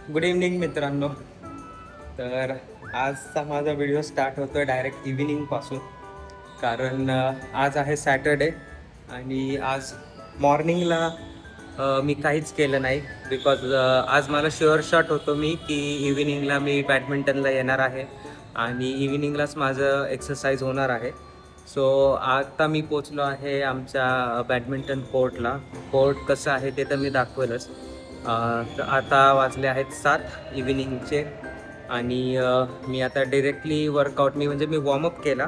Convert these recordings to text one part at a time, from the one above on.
Good evening मित्रांनो. तर आजचा माझा व्हिडिओ स्टार्ट होतो आहे डायरेक्ट इव्हिनिंगपासून, कारण आज आहे सॅटर्डे आणि आज मॉर्निंगला मी काहीच केलं नाही. बिकॉज आज मला शुअर शॉट होतो मी की इव्हिनिंगला मी बॅडमिंटनला येणार आहे आणि इव्हिनिंगलाच माझं एक्सरसाइज होणार आहे. सो आता मी पोचलो आहे आमच्या बॅडमिंटन कोर्टला. कोर्ट कसं आहे ते तर मी दाखवेलच. तर आता वाजले आहेत 7 इव्हिनिंगचे आणि मी आता डिरेक्टली वर्कआउट मी वॉर्मअप केला.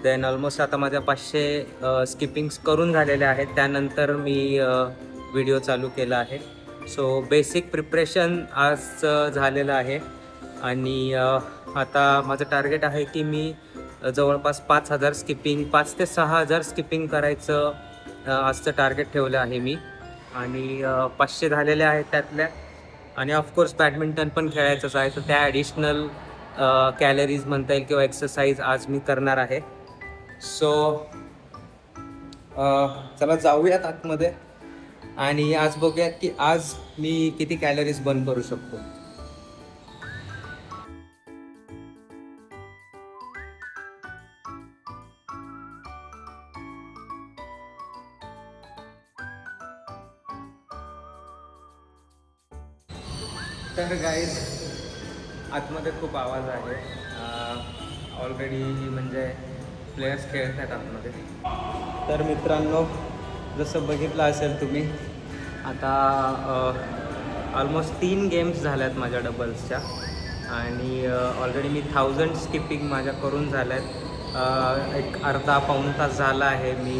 देन ऑलमोस्ट आता माझ्या 500 स्किपिंग्स करून झालेल्या आहेत. त्यानंतर मी व्हिडिओ चालू केला आहे. सो बेसिक प्रिपरेशन आज झालेलं आहे आणि आता माझं टार्गेट आहे की मी जवळपास 5,000 स्किपिंग 5 ते 6,000 स्किपिंग करायचं आजचं टार्गेट ठेवलं आहे मी. आणि 500 झालेले आहेत त्यातल्या. आणि ऑफकोर्स बॅडमिंटन पण खेळायचंच आहे, तर त्या ॲडिशनल कॅलरीज म्हणता येईल किंवा एक्सरसाइज आज मी करणार आहे. सो चला जाऊयात आतमध्ये आणि आज बघूयात की आज मी किती कॅलरीज बर्न करू शकतो. तर गाईज आतमध्ये खूप आवाज आहे. ऑलरेडी म्हणजे प्लेयर्स खेळत आहेत आतमध्ये. तर मित्रांनो, जसं बघितलं असेल तुम्ही, आता ऑलमोस्ट 3 गेम्स झाल्यात माझ्या डबल्सच्या आणि ऑलरेडी मी 1000 स्किपिंग माझ्या करून झाल्या आहेत. एक अर्धा पाऊण तास झाला आहे मी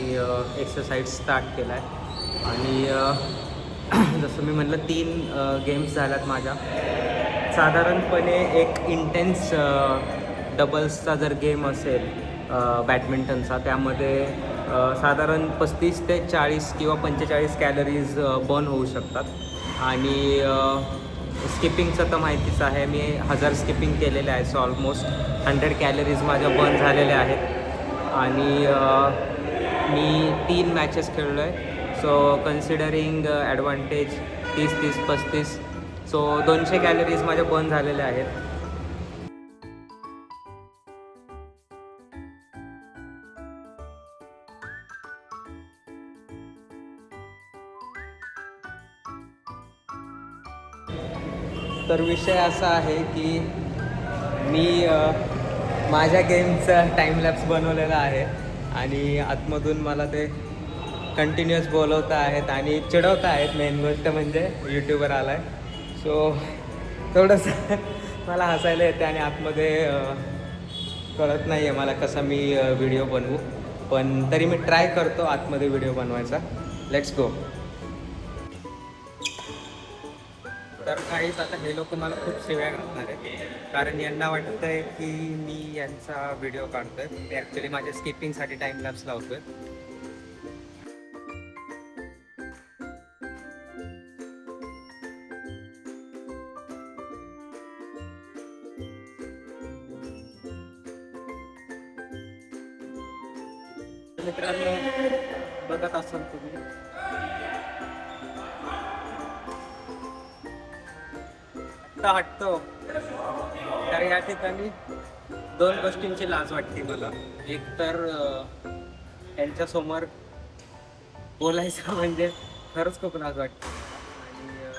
एक्सरसाइज स्टार्ट केला आहे आणि जसं मी म्हटलं 3 गेम्स झाल्यात माझ्या. साधारणपणे एक इंटेन्स डबल्सचा जर गेम असेल बॅडमिंटनचा, त्यामध्ये साधारण 35 ते 40 किंवा 45 कॅलरीज बर्न होऊ शकतात. आणि स्किपिंगचं तर माहितीच आहे, मी 1000 स्किपिंग केलेले आहे. सो ऑलमोस्ट 100 कॅलरीज माझ्या बर्न झालेल्या आहेत आणि मी 3 मॅचेस खेळलो आहे. So considering advantage 30-35, so 200 calories माझ्या बर्न झालेल्या आहेत. तर विषय असा आहे की मी माझ्या गेमचा टाईमलॅप्स बनवलेला आहे आणि आतमधून मला ते कंटिन्युअस बोलवत आहेत आणि चिडवत आहेत. मेन गोष्ट म्हणजे यूट्यूबर आला आहे. सो थोडंसं मला हसायला येते आणि आतमध्ये कळत नाही आहे मला कसा मी व्हिडिओ बनवू, पण तरी मी ट्राय करतो आतमध्ये व्हिडिओ बनवायचा. Let's go. तर काहीच आता हे लोक मला खूप शिव्या घालणार आहे, कारण यांना वाटतं आहे की मी यांचा व्हिडिओ काढतो आहे. मी ॲक्च्युली माझ्या स्किपिंगसाठी टाईमलॅप्स लावतो आहे. मित्रांनो, बघत असाल तुम्ही, हटतो. तर या ठिकाणी 2 गोष्टींची लाज वाटते मला. एक तर यांच्यासमोर बोलायचं म्हणजे खरंच खूप लाज वाटते आणि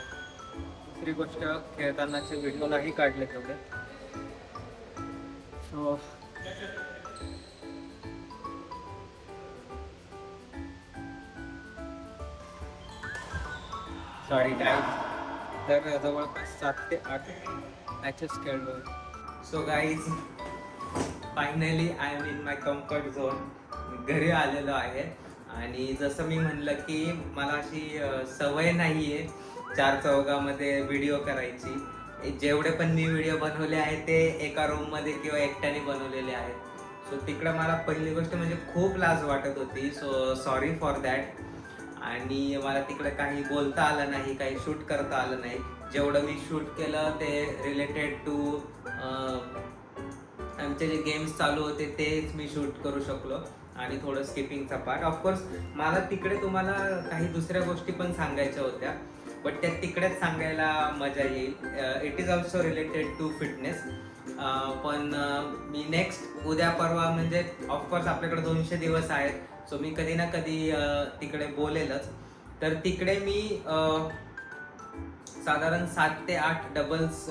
दुसरी गोष्ट, खेळतानाचे व्हिडिओ नाही काढले तेवढे. So sorry guys. तर जवळपास 7 ते 8 मॅचेस खेळलो. So guys, finally I am in my comfort zone. घरी आलेलो आहे आणि जसं मी म्हणलं की मला अशी सवय नाही आहे 4 चौघामध्ये व्हिडिओ करायची. जेवढे पण मी व्हिडिओ बनवले आहेत ते एका रूममध्ये किंवा एकट्याने बनवलेले आहेत. सो तिकडं मला पहिली गोष्ट म्हणजे खूप लाज वाटत होती. So sorry for that. आणि मला तिकडे काही बोलता आलं नाही, काही शूट करता आलं नाही. जेवढं मी शूट केलं ते रिलेटेड टू आमचे जे गेम्स चालू होते तेच मी शूट करू शकलो आणि थोडं स्किपिंगचा पार्ट. ऑफकोर्स मला तिकडे तुम्हाला काही दुसऱ्या गोष्टी पण सांगायच्या होत्या, बट ते तिकडेच सांगायला मजा येईल. It is also related to fitness. पण मी नेक्स्ट उद्या परवा म्हणजे ऑफकोर्स आपल्याकडे 200 दिवस आहेत, सो मी कधी ना कधी तिकडे बोलेलच. तर तिकडे मी साधारण 7 ते 8 डबल्स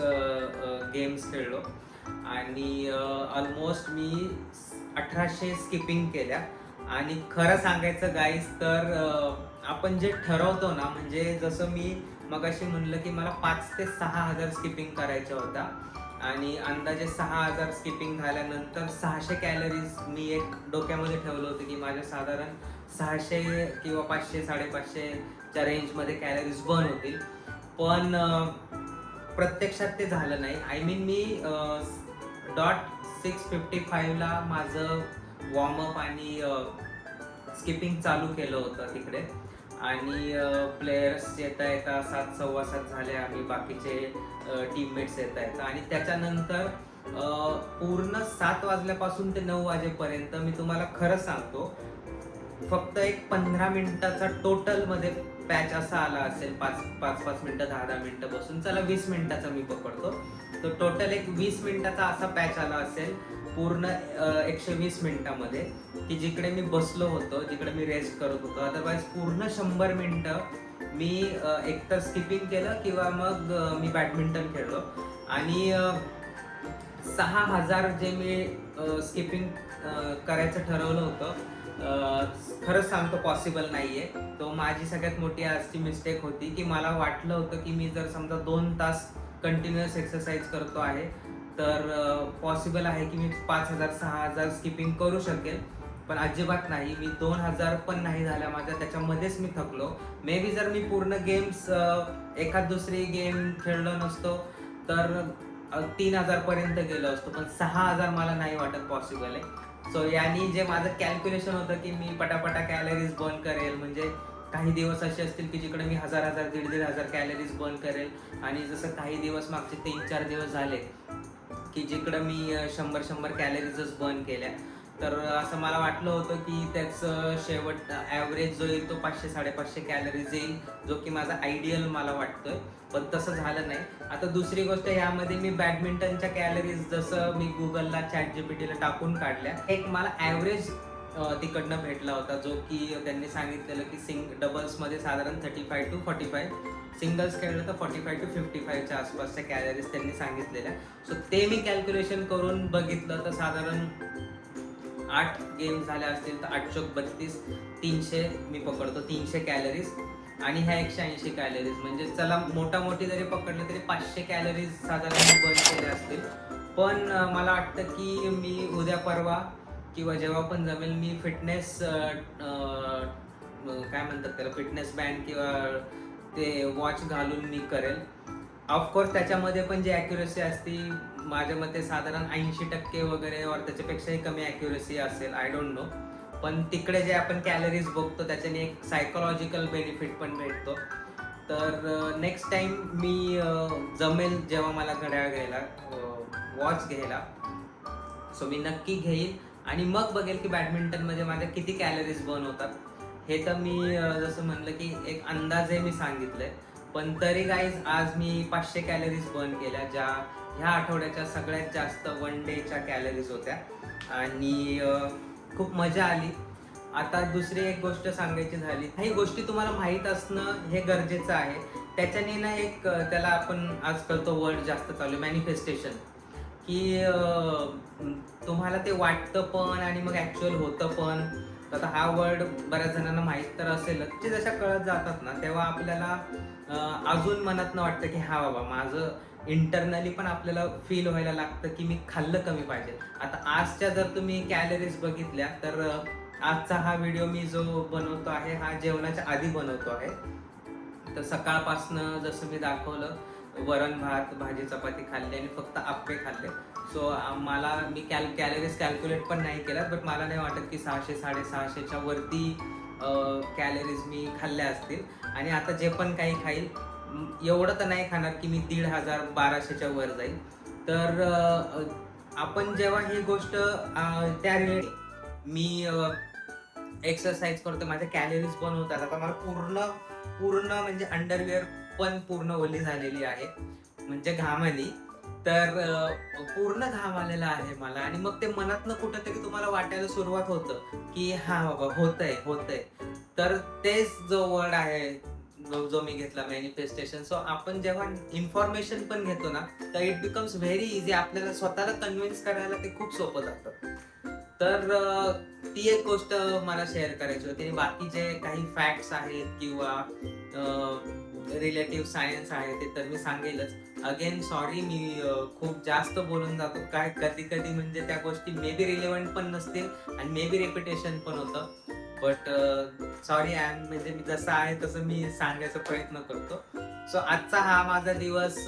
गेम्स खेळलो आणि ऑलमोस्ट मी 1800 स्किपिंग केल्या. आणि खरं सांगायचं गाईज तर आपण जे ठरवतो ना, म्हणजे जसं मी मगाशी म्हणलं की मला 5 ते 6,000 स्किपिंग करायच्या होत्या आणि अंदाजे 6,000 स्किपिंग झाल्यानंतर 600 कॅलरीज मी एक डोक्यामध्ये ठेवलं होतं की माझ्या साधारण 600 किंवा 500 550च्या रेंजमध्ये कॅलरीज बर्न होतील. पण प्रत्यक्षात ते झालं नाही. आय मीन मी .655ला माझं वॉर्मअप आणि स्किपिंग चालू केलं होतं तिकडे. आणि प्लेयर्स येता येता 7 7:15 झाले, आम्ही बाकीचे टीममेट्स येता येतात आणि त्याच्यानंतर पूर्ण 7 वाजल्यापासून ते 9 वाजेपर्यंत मी तुम्हाला खरं सांगतो फक्त एक 15 मिनिटाचा टोटल मध्ये पॅच असा आला असेल, 5 मिनिटं 10 मिनिटं बसून, चला 20 मिनिटाचा मी पकडतो. तो टोटल एक 20 मिनिटाचा असा पॅच आला असेल पूर्ण 120 मिनिटामध्ये, की जिकडे मी बसलो होतो, जिकडे मी रेस्ट करत होतो. अदरवाईज पूर्ण 100 मिनिटं मी एकतर स्किपिंग केलं किंवा मग मी बॅडमिंटन खेळलो. आणि 6,000 जे मी स्किपिंग करायचं ठरवलं होतं, खरंच सांगतो पॉसिबल नाहीये. तो माझी सगळ्यात मोठी आजची मिस्टेक होती की मला वाटलं होतं की मी जर समजा 2 तास कंटिन्युअस एक्सरसाइज करतो आहे तर पॉसिबल आहे की मी 5,000 6,000 स्किपिंग करू शकेल. पण अजिबात नाही. मी 2,000 पण नाही झाल्या माझ्या, त्याच्यामध्येच मी थकलो. मे बी जर मी पूर्ण गेम्स एखाद दुसरी गेम खेळलो नसतो तर 3,000 पर्यंत गेलो असतो, पण 6,000 मला नाही वाटत पॉसिबल आहे. सो यांनी जे माझं कॅल्क्युलेशन होतं की मी पटापटा कॅलरीज बर्न करेल, म्हणजे काही दिवस असे असतील की जिकडे मी 1,000 1,500 कॅलरीज बर्न करेल, आणि जसं काही दिवस मागचे 3-4 दिवस झाले की जिकडं मी 100 कॅलरीजच बर्न केल्या. तर असं मला वाटलं होतं की त्याचं शेवट ॲव्हरेज जो येईल तो 500 550 कॅलरीज येईल, जो की माझा आयडियल मला वाटतोय. पण तसं झालं नाही. आता दुसरी गोष्ट, ह्यामध्ये मी बॅडमिंटनच्या कॅलरीज जसं मी गुगलला ChatGPTला टाकून काढल्या, एक मला ॲव्हरेज तिकडनं भेटला होता, जो की त्यांनी सांगितलेलं की डबल्समध्ये साधारण 35 to 45, सिंगल्स खेळलं तर 45 to 55च्या आसपासच्या कॅलरीज त्यांनी सांगितलेल्या. सो ते मी कॅल्क्युलेशन करून बघितलं तर साधारण 8 गेम्स झाल्या असतील तर 8 चोक 32, 300 मी पकडतो 300 कॅलरीज आणि ह्या 180 कॅलरीज, म्हणजे चला मोठी जरी पकडलं तरी 500 कॅलरीज साधारण बर्न केल्या असतील. पण मला वाटतं की मी उद्या परवा किंवा जेव्हा पण जमेल मी फिटनेस काय म्हणतात त्याला, फिटनेस बँड किंवा ते वॉच घालून मी करेल. ऑफकोर्स त्याच्यामध्ये पण जी ॲक्युरसी असती माझ्या मते साधारण 80% वगैरे और त्याच्यापेक्षाही कमी ॲक्युरसी असेल, आय डोंट नो. पण तिकडे जे आपण कॅलरीज बघतो त्याच्याने एक सायकोलॉजिकल बेनिफिट पण भेटतो. तर नेक्स्ट टाइम मी जमेल जेव्हा मला घड्याळ घ्यायला, वॉच घ्यायला, सो मी नक्की घेईन आणि मग बघेल की बॅडमिंटनमध्ये माझ्या किती कॅलरीज बर्न होतात. हे तर मी जसं म्हणलं की एक अंदाजे मी सांगितलंय. पण तरी गाईज आज मी 500 कॅलरीज बर्न केल्या, ज्या ह्या आठवड्याच्या सगळ्यात जास्त वन डेच्या कॅलरीज होत्या आणि खूप मजा आली. आता दुसरी एक गोष्ट सांगायची झाली, काही गोष्टी तुम्हाला माहीत असणं हे गरजेचं आहे. त्याच्याने ना एक त्याला आपण आजकाल तो वर्ड जास्त चालू आहे, मॅनिफेस्टेशन, की तुम्हाला ते वाटतं पण आणि मग ॲक्च्युअल होतं पण. आता हा वर्ड बऱ्याच जणांना माहीत तर असेलच. ते जशा कळत जातात ना तेव्हा आपल्याला अजून मनातनं वाटतं की हा बाबा, माझं इंटरनली पण आपल्याला फील व्हायला लागतं की मी खाल्लं कमी पाहिजे. आता आजच्या जर तुम्ही कॅलरीज बघितल्या तर आजचा हा व्हिडिओ मी जो बनवतो आहे हा जेवणाच्या आधी बनवतो आहे. तर सकाळपासनं जसं मी दाखवलं, वरण भात भाजी चपाती खाल्ली आणि फक्त आप्पे खाल्ले. सो मी कॅलरीज कॅल्क्युलेट पण नाही केल्या, बट मला नाही वाटत की 600 650च्या वरती कॅलरीज मी खाल्ल्या असतील. आणि आता जे पण काही खाईल एवढं तर नाही खाणार की मी 1,500 1,200च्या वर जाईल. तर आपण जेव्हा ही गोष्ट त्या रिलेटेड मी एक्सरसाइज करतो, माझे कॅलरीज पण होतात. आता मला पूर्ण पूर्ण म्हणजे अंडरवेअर पण पूर्ण ओली झालेली आहे, म्हणजे घामानी. तर पूर्ण घाम आलेला आहे मला आणि मग ते मनातनं कुठेतरी तुम्हाला वाटायला सुरुवात होतं, की हां बाबा होतंय, होतंय. तर तेच जो वर्ड आहे, जो मी घेतला मॅनिफेस्टेशन. सो आपण जेव्हा इन्फॉर्मेशन पण घेतो ना, तर इट बिकम्स व्हेरी इझी. आपल्याला स्वतःला कन्व्हिन्स करायला ते खूप सोपं जातं. तर ती एक गोष्ट मला शेअर करायची होती. आणि बाकी जे काही फॅक्ट्स आहेत किंवा रिलेटिव्ह सायन्स आहे ते तर मी सांगेलच. अगेन सॉरी, मी खूप जास्त बोलून जातो. काय कधी-कधी म्हणजे त्या गोष्टी मे बी रिलेव्हंट पण नसतील आणि मे बी रिपिटेशन पण होतं. बट सॉरी, आय एम म्हणजे मी जसं आहे तसं मी सांगायचा प्रयत्न करतो. सो आजचा हा माझा दिवस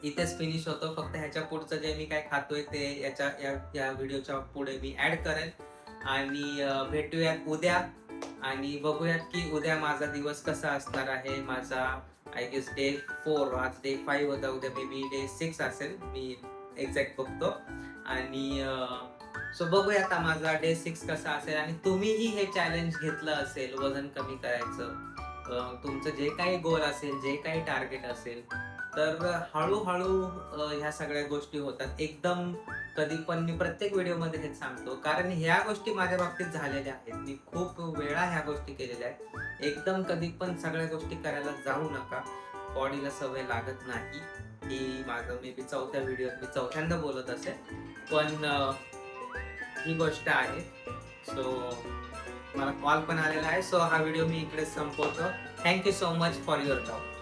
इथेच फिनिश होतो. फक्त ह्याच्या पुढचं जे मी काय खातोय ते या व्हिडिओच्या पुढे मी ऍड करेन. आणि भेटूयात उद्या आणि बघूयात की उद्या माझा दिवस कसा असणार आहे. माझा आय गेस डे 4, आज डे 5 होता, उद्या मे बी डे 6 असेल, मी एक्झॅक्ट बघतो. आणि सो बघूया आता माझा डे 6 कसा असेल. आणि तुम्हीही हे चॅलेंज घेतलं असेल वजन कमी करायचं, तुमचं जे काही गोल असेल, जे काही टार्गेट असेल, तर हळूहळू ह्या सगळ्या गोष्टी होतात. एकदम कधी पण मी प्रत्येक व्हिडिओमध्ये हेच सांगतो, कारण ह्या गोष्टी माझ्या बाबतीत झालेल्या आहेत. मी खूप वेळा ह्या गोष्टी केलेल्या आहेत. एकदम कधी पण सगळ्या गोष्टी करायला जाऊ नका. बॉडीला सवय लागत नाही. ही माझं मे बी चौथ्या व्हिडिओत मी चौथ्यांदा बोलत असेल. पण ही गोष्ट आहे. सो मला कॉल पण आलेला आहे. सो हा व्हिडिओ मी इकडे संपवतो. Thank you so much for your love.